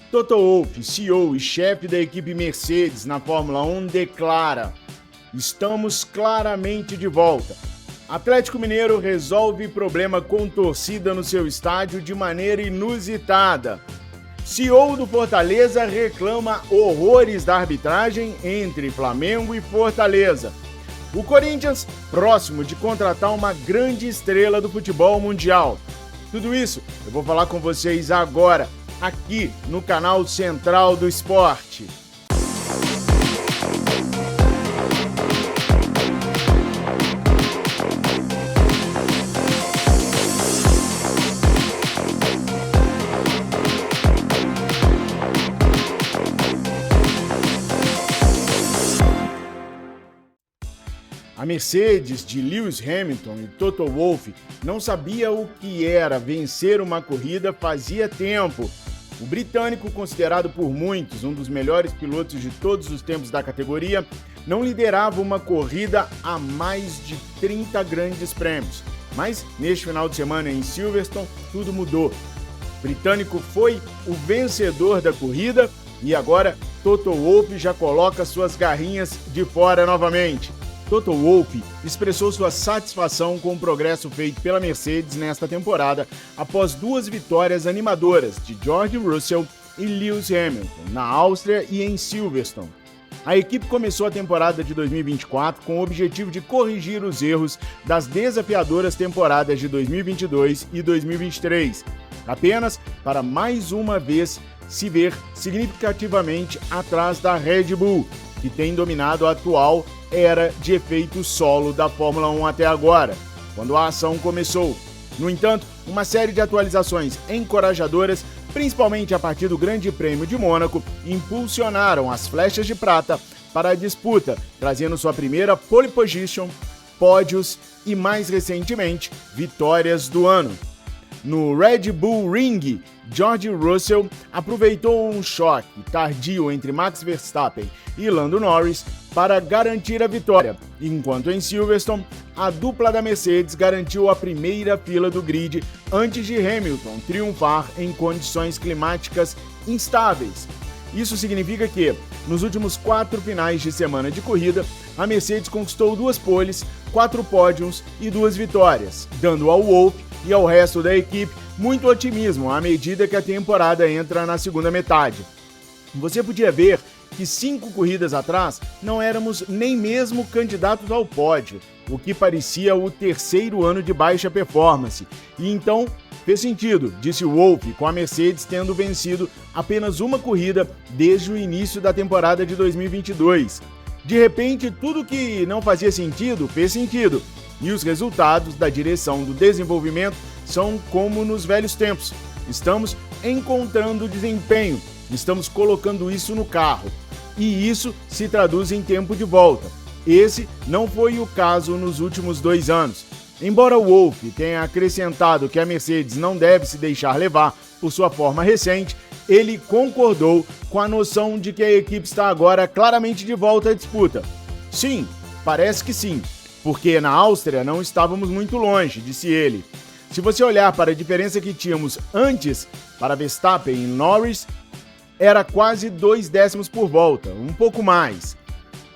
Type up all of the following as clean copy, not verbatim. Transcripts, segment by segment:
Toto Wolff, CEO e chefe da equipe Mercedes na Fórmula 1, declara: "Estamos claramente de volta. Atlético Mineiro resolve problema com torcida no seu estádio de maneira inusitada. CEO do Fortaleza reclama horrores da arbitragem entre Flamengo e Fortaleza. O Corinthians próximo de contratar uma grande estrela do futebol mundial." Tudo isso eu vou falar com vocês agora, aqui no canal Central do Esporte. A Mercedes de Lewis Hamilton e Toto Wolff não sabia o que era vencer uma corrida fazia tempo. O britânico, considerado por muitos um dos melhores pilotos de todos os tempos da categoria, não liderava uma corrida há mais de 30 grandes prêmios. Mas, neste final de semana em Silverstone, tudo mudou. O britânico foi o vencedor da corrida e agora Toto Wolff já coloca suas garrinhas de fora novamente. Toto Wolff expressou sua satisfação com o progresso feito pela Mercedes nesta temporada após duas vitórias animadoras de George Russell e Lewis Hamilton, na Áustria e em Silverstone. A equipe começou a temporada de 2024 com o objetivo de corrigir os erros das desafiadoras temporadas de 2022 e 2023, apenas para mais uma vez se ver significativamente atrás da Red Bull, que tem dominado a atual era de efeito solo da Fórmula 1 até agora, quando a ação começou. No entanto, uma série de atualizações encorajadoras, principalmente a partir do Grande Prêmio de Mônaco, impulsionaram as flechas de prata para a disputa, trazendo sua primeira pole position, pódios e, mais recentemente, vitórias do ano. No Red Bull Ring, George Russell aproveitou um choque tardio entre Max Verstappen e Lando Norris para garantir a vitória, enquanto em Silverstone, a dupla da Mercedes garantiu a primeira fila do grid antes de Hamilton triunfar em condições climáticas instáveis. Isso significa que, nos últimos 4 finais de semana de corrida, a Mercedes conquistou 2 poles, 4 pódios e 2 vitórias, dando ao Wolff e ao resto da equipe muito otimismo à medida que a temporada entra na segunda metade. Você podia ver que 5 corridas atrás não éramos nem mesmo candidatos ao pódio, o que parecia o terceiro ano de baixa performance. E então fez sentido, disse Wolff, com a Mercedes tendo vencido apenas uma corrida desde o início da temporada de 2022. De repente, tudo que não fazia sentido fez sentido. E os resultados da direção do desenvolvimento são como nos velhos tempos. Estamos encontrando desempenho, estamos colocando isso no carro. E isso se traduz em tempo de volta. Esse não foi o caso nos últimos 2 anos. Embora o Wolff tenha acrescentado que a Mercedes não deve se deixar levar por sua forma recente, ele concordou com a noção de que a equipe está agora claramente de volta à disputa. Sim, parece que sim, porque na Áustria não estávamos muito longe, disse ele. Se você olhar para a diferença que tínhamos antes para Verstappen e Norris, era quase 2 décimos por volta, um pouco mais.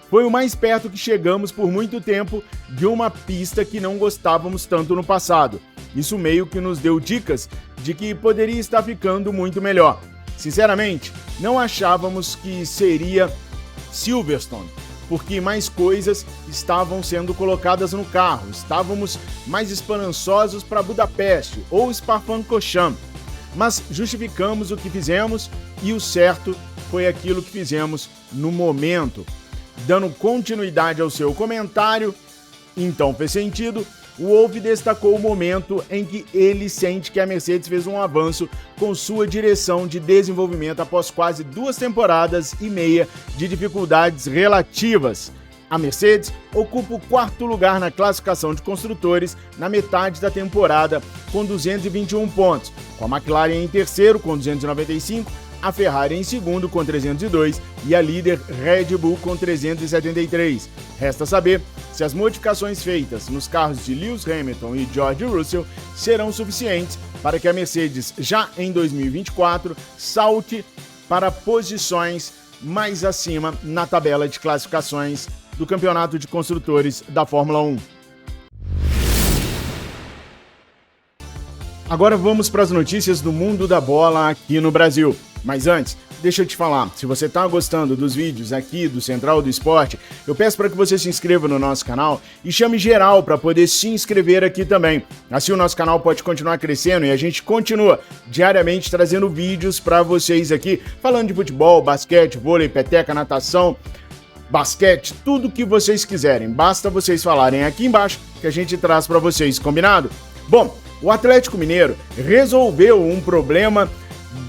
Foi o mais perto que chegamos por muito tempo de uma pista que não gostávamos tanto no passado. Isso meio que nos deu dicas de que poderia estar ficando muito melhor. Sinceramente, não achávamos que seria Silverstone, porque mais coisas estavam sendo colocadas no carro. Estávamos mais esperançosos para Budapeste ou Spa-Francorchamps. Mas justificamos o que fizemos e o certo foi aquilo que fizemos no momento. Dando continuidade ao seu comentário, então fez sentido, o Wolff destacou o momento em que ele sente que a Mercedes fez um avanço com sua direção de desenvolvimento após quase 2 temporadas e meia de dificuldades relativas. A Mercedes ocupa o 4º lugar na classificação de construtores na metade da temporada, com 221 pontos, com a McLaren em terceiro, com 295, a Ferrari em segundo, com 302, e a líder Red Bull com 373. Resta saber se as modificações feitas nos carros de Lewis Hamilton e George Russell serão suficientes para que a Mercedes, já em 2024, salte para posições mais acima na tabela de classificações do Campeonato de Construtores da Fórmula 1. Agora vamos para as notícias do mundo da bola aqui no Brasil. Mas antes, deixa eu te falar, se você está gostando dos vídeos aqui do Central do Esporte, eu peço para que você se inscreva no nosso canal e chame geral para poder se inscrever aqui também. Assim o nosso canal pode continuar crescendo e a gente continua diariamente trazendo vídeos para vocês aqui, falando de futebol, basquete, vôlei, peteca, natação, basquete, tudo que vocês quiserem. Basta vocês falarem aqui embaixo que a gente traz para vocês, combinado? Bom, o Atlético Mineiro resolveu um problema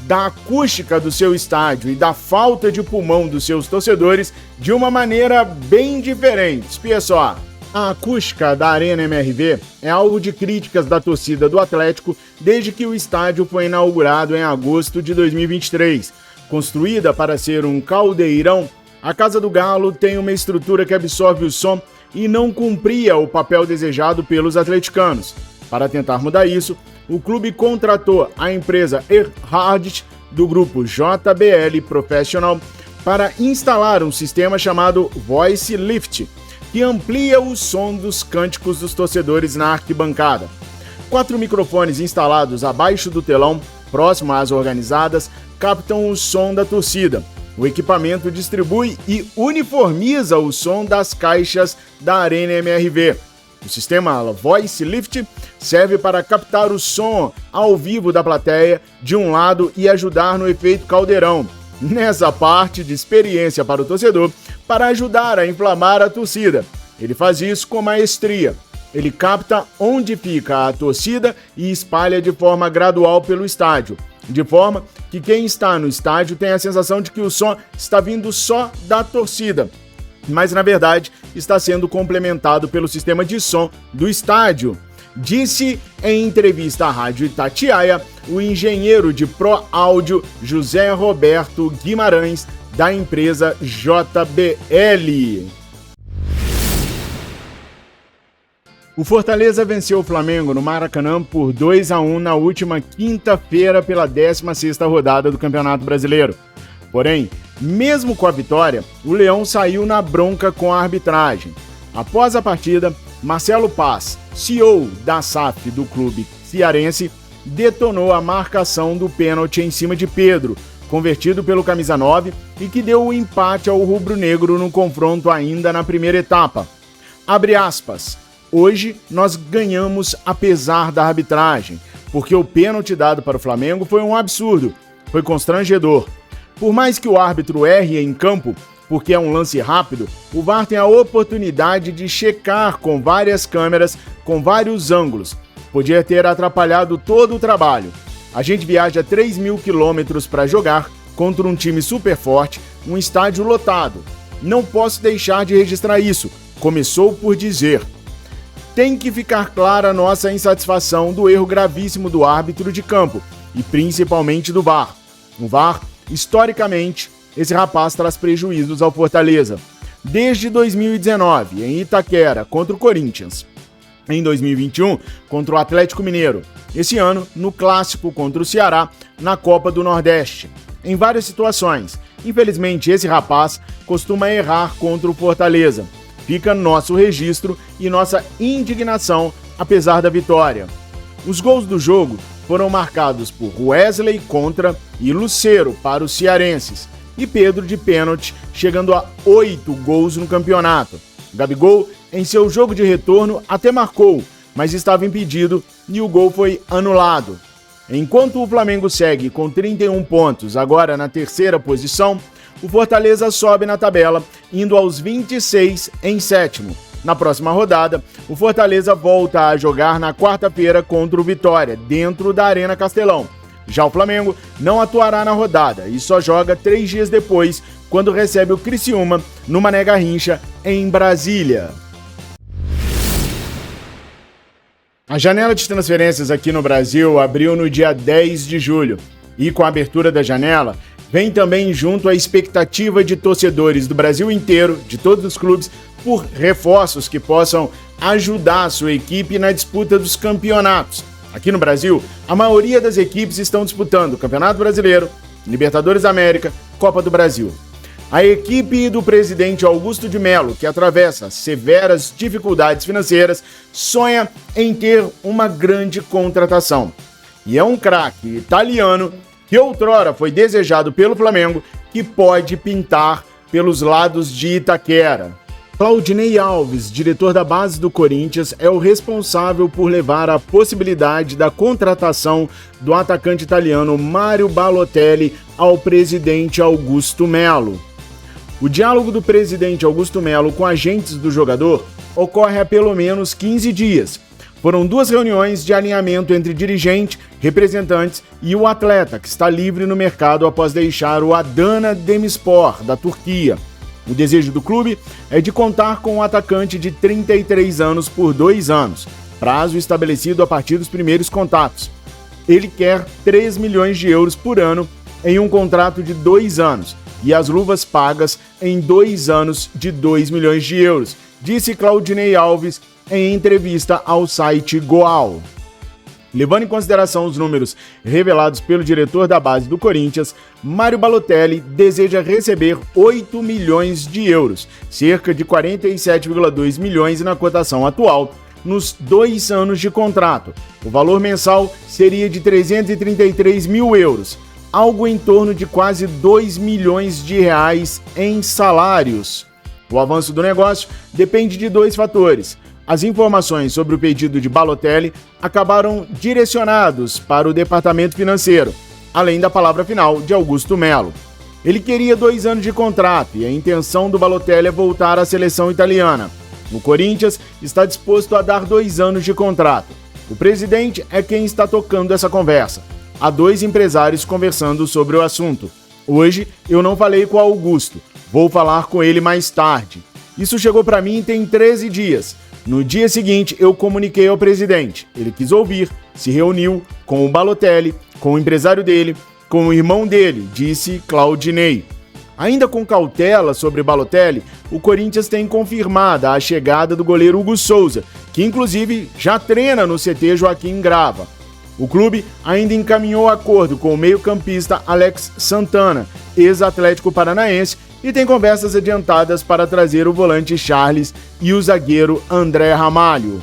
da acústica do seu estádio e da falta de pulmão dos seus torcedores de uma maneira bem diferente. Espia só, a acústica da Arena MRV é alvo de críticas da torcida do Atlético desde que o estádio foi inaugurado em agosto de 2023. Construída para ser um caldeirão, a Casa do Galo tem uma estrutura que absorve o som e não cumpria o papel desejado pelos atleticanos. Para tentar mudar isso, o clube contratou a empresa Erhard do grupo JBL Professional para instalar um sistema chamado Voice Lift, que amplia o som dos cânticos dos torcedores na arquibancada. 4 microfones instalados abaixo do telão, próximo às organizadas, captam o som da torcida. O equipamento distribui e uniformiza o som das caixas da Arena MRV. O sistema Voice Lift serve para captar o som ao vivo da plateia de um lado e ajudar no efeito caldeirão, nessa parte de experiência para o torcedor, para ajudar a inflamar a torcida. Ele faz isso com maestria. Ele capta onde fica a torcida e espalha de forma gradual pelo estádio, de forma que quem está no estádio tem a sensação de que o som está vindo só da torcida, mas na verdade está sendo complementado pelo sistema de som do estádio, disse em entrevista à Rádio Itatiaia o engenheiro de Pro Áudio José Roberto Guimarães, da empresa JBL. O Fortaleza venceu o Flamengo no Maracanã por 2-1 na última quinta-feira pela 16ª rodada do Campeonato Brasileiro. Porém, mesmo com a vitória, o Leão saiu na bronca com a arbitragem. Após a partida, Marcelo Paz, CEO da SAF do clube cearense, detonou a marcação do pênalti em cima de Pedro, convertido pelo camisa 9 e que deu o empate ao rubro-negro no confronto ainda na primeira etapa. Abre aspas, hoje nós ganhamos apesar da arbitragem, porque o pênalti dado para o Flamengo foi um absurdo, foi constrangedor. Por mais que o árbitro erre em campo, porque é um lance rápido, o VAR tem a oportunidade de checar com várias câmeras, com vários ângulos. Podia ter atrapalhado todo o trabalho. A gente viaja 3.000 quilômetros para jogar contra um time super forte, um estádio lotado. Não posso deixar de registrar isso, começou por dizer. Tem que ficar clara a nossa insatisfação do erro gravíssimo do árbitro de campo, e principalmente do VAR. O VAR, historicamente, esse rapaz traz prejuízos ao Fortaleza. Desde 2019, em Itaquera, contra o Corinthians. Em 2021, contra o Atlético Mineiro. Esse ano, no Clássico contra o Ceará, na Copa do Nordeste. Em várias situações. Infelizmente, esse rapaz costuma errar contra o Fortaleza. Fica nosso registro e nossa indignação, apesar da vitória. Os gols do jogo foram marcados por Wesley contra e Lucero para os cearenses, e Pedro de pênalti, chegando a 8 gols no campeonato. Gabigol, em seu jogo de retorno, até marcou, mas estava impedido e o gol foi anulado. Enquanto o Flamengo segue com 31 pontos, agora na terceira posição, o Fortaleza sobe na tabela, indo aos 26 em sétimo. Na próxima rodada, o Fortaleza volta a jogar na quarta-feira contra o Vitória, dentro da Arena Castelão. Já o Flamengo não atuará na rodada e só joga 3 dias depois, quando recebe o Criciúma no Mané Garrincha, em Brasília. A janela de transferências aqui no Brasil abriu no dia 10 de julho e com a abertura da janela, vem também junto a expectativa de torcedores do Brasil inteiro, de todos os clubes, por reforços que possam ajudar a sua equipe na disputa dos campeonatos. Aqui no Brasil, a maioria das equipes estão disputando o Campeonato Brasileiro, Libertadores da América, Copa do Brasil. A equipe do presidente Augusto de Mello, que atravessa severas dificuldades financeiras, sonha em ter uma grande contratação. E é um craque italiano que outrora foi desejado pelo Flamengo, que pode pintar pelos lados de Itaquera. Claudinei Alves, diretor da base do Corinthians, é o responsável por levar a possibilidade da contratação do atacante italiano Mario Balotelli ao presidente Augusto Mello. O diálogo do presidente Augusto Mello com agentes do jogador ocorre há pelo menos 15 dias. Foram 2 reuniões de alinhamento entre dirigente, representantes e o atleta, que está livre no mercado após deixar o Adana Demirspor, da Turquia. O desejo do clube é de contar com um atacante de 33 anos por 2 anos, prazo estabelecido a partir dos primeiros contatos. Ele quer 3 milhões de euros por ano em um contrato de 2 anos e as luvas pagas em 2 anos de 2 milhões de euros, disse Claudinei Alves em entrevista ao site Goal. Levando em consideração os números revelados pelo diretor da base do Corinthians, Mario Balotelli deseja receber 8 milhões de euros, cerca de 47,2 milhões na cotação atual, nos 2 anos de contrato. O valor mensal seria de 333 mil euros, algo em torno de quase 2 milhões de reais em salários. O avanço do negócio depende de 2 fatores. As informações sobre o pedido de Balotelli acabaram direcionados para o departamento financeiro, além da palavra final de Augusto Mello. Ele queria 2 anos de contrato e a intenção do Balotelli é voltar à seleção italiana. O Corinthians está disposto a dar 2 anos de contrato. O presidente é quem está tocando essa conversa. Há 2 empresários conversando sobre o assunto. Hoje eu não falei com o Augusto, vou falar com ele mais tarde. Isso chegou para mim tem 13 dias. No dia seguinte, eu comuniquei ao presidente. Ele quis ouvir, se reuniu com o Balotelli, com o empresário dele, com o irmão dele, disse Claudinei. Ainda com cautela sobre Balotelli, o Corinthians tem confirmado a chegada do goleiro Hugo Souza, que inclusive já treina no CT Joaquim Grava. O clube ainda encaminhou acordo com o meio-campista Alex Santana, ex-Atlético Paranaense, e tem conversas adiantadas para trazer o volante Charles e o zagueiro André Ramalho.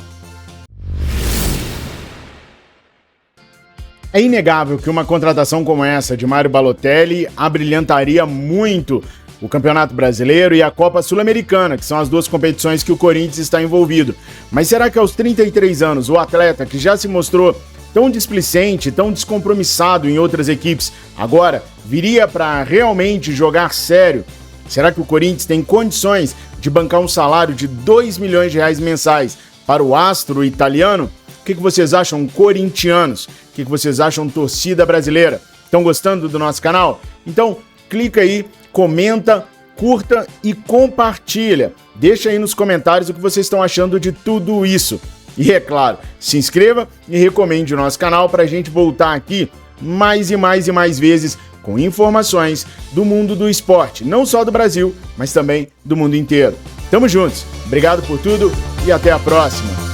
É inegável que uma contratação como essa de Mario Balotelli abrilhantaria muito o Campeonato Brasileiro e a Copa Sul-Americana, que são as 2 competições que o Corinthians está envolvido. Mas será que aos 33 anos o atleta, que já se mostrou tão displicente, tão descompromissado em outras equipes, agora viria para realmente jogar sério? Será que o Corinthians tem condições de bancar um salário de 2 milhões de reais mensais para o astro italiano? O que vocês acham, corintianos? O que vocês acham, torcida brasileira? Estão gostando do nosso canal? Então, clica aí, comenta, curta e compartilha. Deixa aí nos comentários o que vocês estão achando de tudo isso. E é claro, se inscreva e recomende o nosso canal para a gente voltar aqui mais e mais e mais vezes com informações do mundo do esporte, não só do Brasil, mas também do mundo inteiro. Tamo juntos, obrigado por tudo e até a próxima!